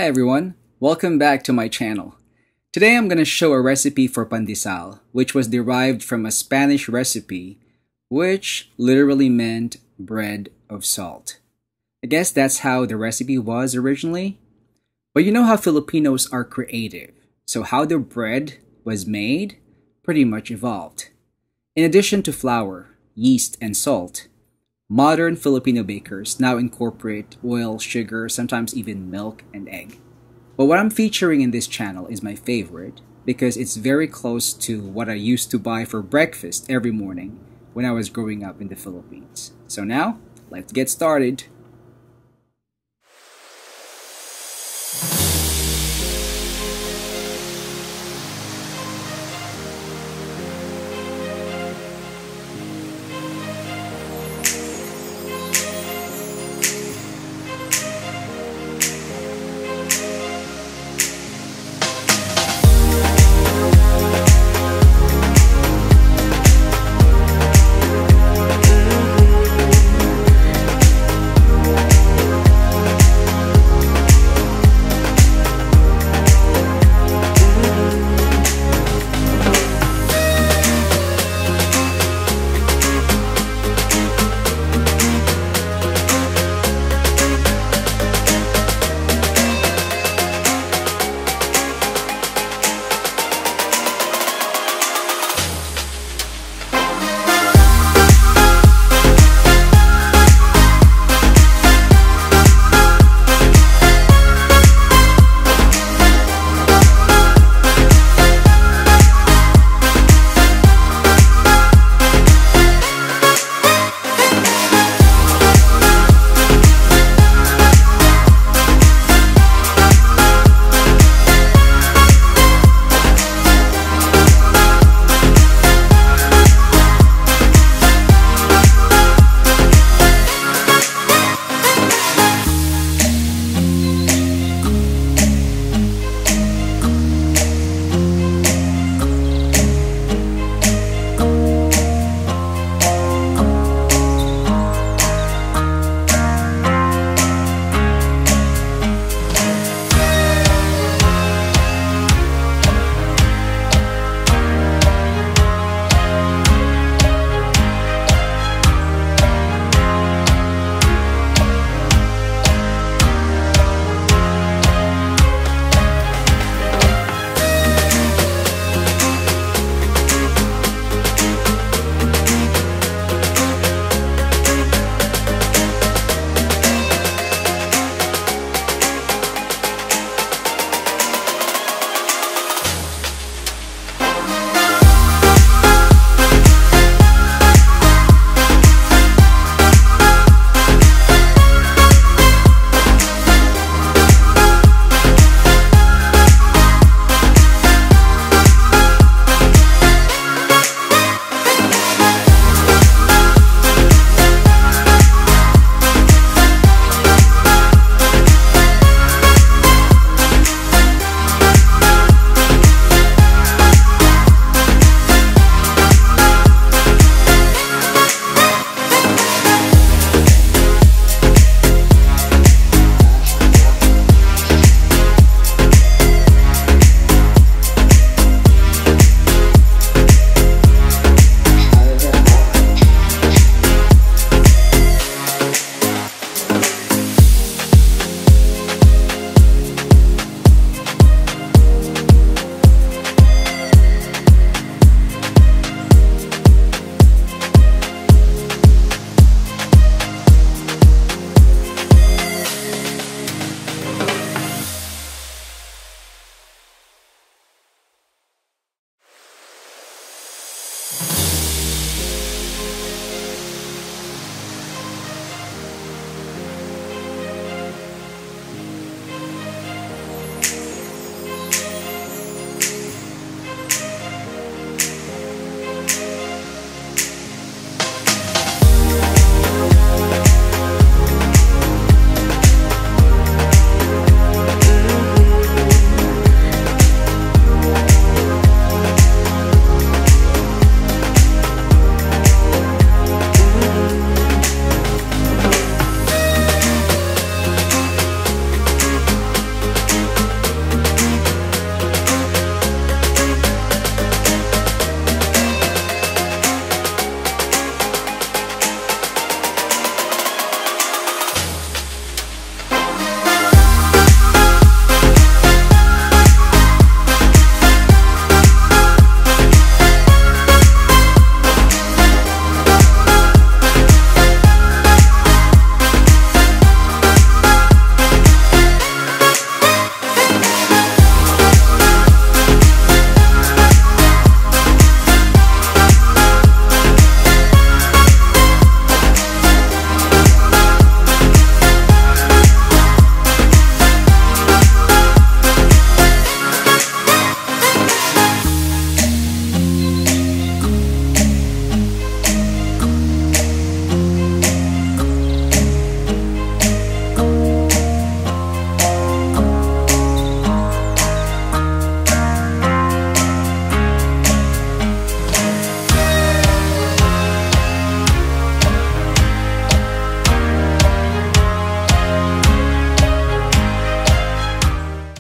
Hi everyone, welcome back to my channel. Today I'm going to show a recipe for Pandesal, which was derived from a Spanish recipe, which literally meant bread of salt. I guess that's how the recipe was originally. But you know how Filipinos are creative, so how the bread was made pretty much evolved. In addition to flour, yeast, and salt, modern Filipino bakers now incorporate oil, sugar, sometimes even milk and egg. But what I'm featuring in this channel is my favorite because it's very close to what I used to buy for breakfast every morning when I was growing up in the Philippines. So now, let's get started.